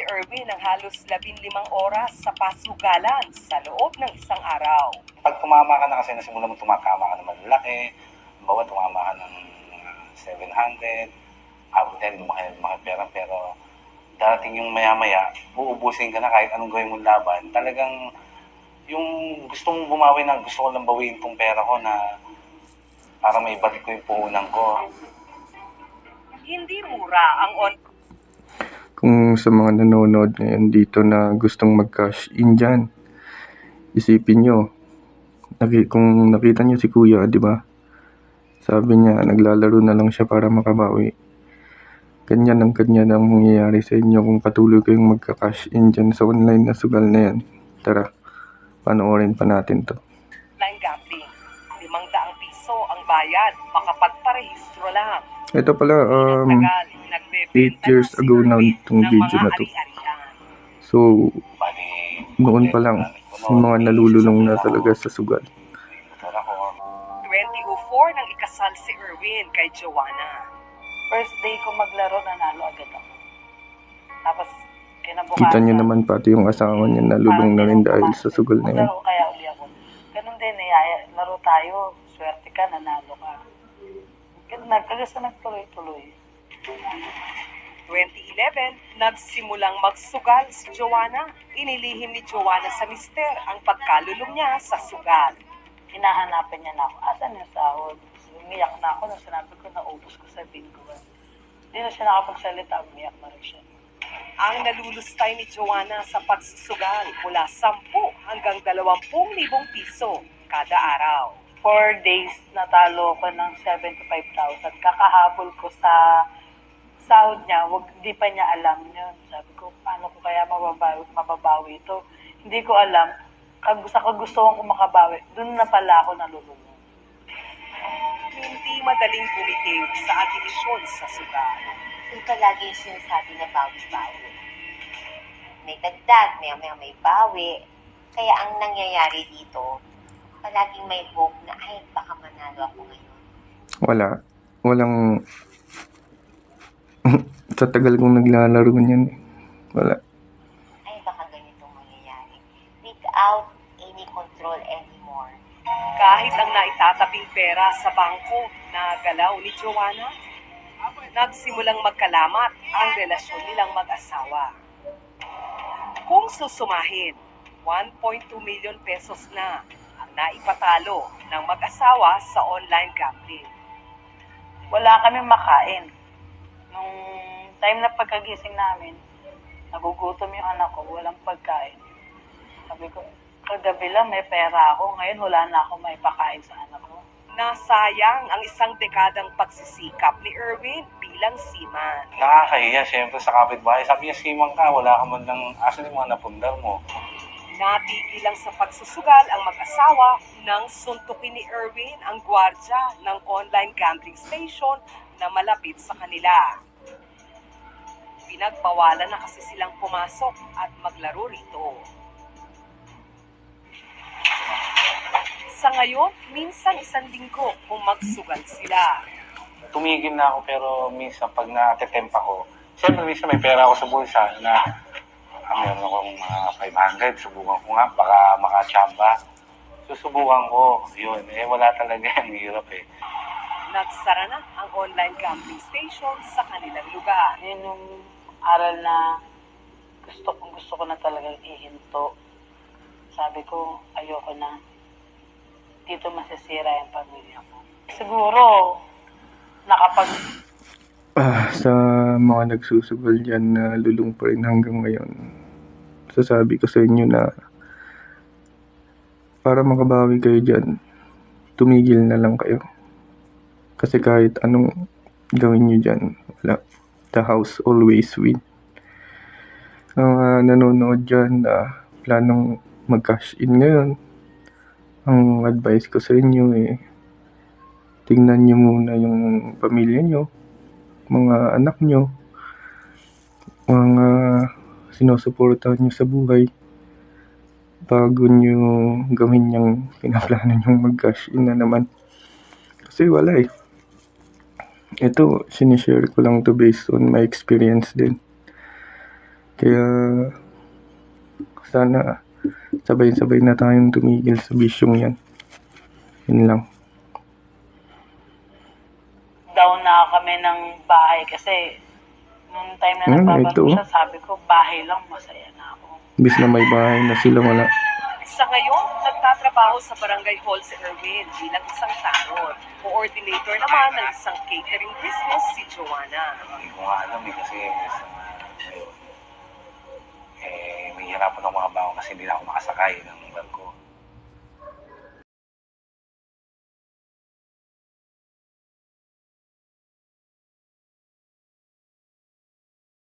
Erwin ng halos 15 oras sa pasugalan sa loob ng isang araw. Pag tumama ka na kasi nasimula mo tumatama ka na malalaki, bawa tumama ka ng 700, abot yan, lumaki pera, pero darating yung maya-maya, uubusin ka na kahit anong gawin mong laban. Talagang yung gusto mong bumawi na gusto ko lang bawiin tong pera ko na para maibalik ko yung puhunan ko. Hindi mura ang Kung sa mga nanonood ngayon dito na gustong mag-cash in dyan, isipin nyo, kung nakita nyo si Kuya, di ba? Sabi niya, naglalaro na lang siya para makabawi. Ganyan ang mangyayari sa inyo kung patuloy kayong magka-cash in dyan sa online na sugal na yan. Tara, panoorin pa natin to. online gambling. 500 piso ang bayad, makapagparehistro lang. Ito pala, 8 years ago na itong video na to. So, noon pa lang, yung mga nalululong na talaga sa sugal. 2004 nang ikasal si Erwin kay Joanna. First day ko maglaro, nanalo agad ako. Tapos, kinabukasan. Kita nyo naman pati yung asawa niya nalulung na rin dahil sa sugal na yan. Maglaro kaya uli ako. Ganun din laro tayo. Swerte ka, nanalo ka. Nagkagasa nagtuloy-tuloy. 2011, nagsimulang magsugal si Joanna. Inilihim ni Joanna sa mister ang pagkalulong niya sa sugal. Hinahanapan niya na ako. Asan yung sahod? Umiyak na ako nung sinabi ko na ubos ko sa bingo. Hindi na siya nakapagsalita. Umiyak na rin siya. Ang nalulustay ni Joanna sa pagsusugal mula 10 hanggang 20,000 piso kada araw. 4 days natalo ko ng 75,000. Kakahabol ko sa sahod niya, di pa niya alam yun. Sabi ko, paano ko kaya mababawi ito? Hindi ko alam. Sa kagustuhan ko makabawi, doon na pala ako nalulunod. Hindi madaling bumitiw sa admisyon sa sugal. Yung palagi yung sinasabi na bawi-bawi. May dagdag, may bawi. Kaya ang nangyayari dito, palaging may hope na, ay, baka manalo ako ngayon. Walang sa tagal kong naglalaro niyan, wala. Ay, baka ganitong mangyayari. Without any control anymore. Kahit ang naitatabing pera sa bangko na galaw ni Joanna, nagsimulang magkalamat ang relasyon nilang mag-asawa. Kung susumahin, 1.2 million pesos na ang naipatalo ng mag-asawa sa online gambling. Wala kami makain. Nung time na pagkagising namin, nagugutom yung anak ko, walang pagkain. Sabi ko, kagabi lang may pera ako, ngayon wala na ako maipakain sa anak ko. Nasayang ang isang dekadang pagsisikap ni Erwin bilang seaman. Nakakahiya, siyempre sa kapitbahay. Sabi niya, siman ka, wala ka man lang, asan yung mga napundar mo? Natigil lang sa pagsusugal ang mag-asawa nang suntukin ni Erwin ang gwardya ng online gambling station na malapit sa kanila. Pinagbawalan na kasi silang pumasok at maglaro rito. Sa ngayon, minsan 1 linggo kung magsugal sila. Tumigil na ako pero minsan pag na-attempt ako, siyempre minsan may pera ako sa bulsa na meron akong mga 500, subukan ko nga, baka makachamba. Susubukan ko, yun, wala talaga, ang hirap eh. Nagsara na ang online gambling station sa kanilang lugar. Yun yung aral na gusto ko na talagang ihinto. Sabi ko, ayoko na. Dito masisira yung pamilya ko. Siguro, Sa mga nagsusugal dyan na lulong pa rin hanggang ngayon, sasabi ko sa inyo na para makabawi kayo dyan, tumigil na lang kayo. Kasi kahit anong gawin nyo dyan, wala. The house always win. Ang nanonood dyan na planong mag-cash in ngayon, ang advice ko sa inyo tingnan nyo muna yung pamilya nyo, mga anak nyo, mga sinusuportahan nyo sa buhay bago nyo gawin yung pinaplano nyo mag-cash in na naman. Kasi wala Ito, sinishare ko lang to based on my experience din. Kaya sana sabay-sabay na tayong tumigil sa bisyong yan. Yun lang. Down na kami ng bahay kasi nung time na nagbabago ito. siya, sabi ko, bahay lang, masaya na ako. Bis na may bahay na sila, wala. Sa ngayon, nagtatrabaho sa barangay hall si Erwin bilang isang tanod. Coordinator naman ng isang catering business si Joanna. Hindi ko nga alam kasi ngayon, may hirapan ng mga baon kasi hindi na ako makasakay ng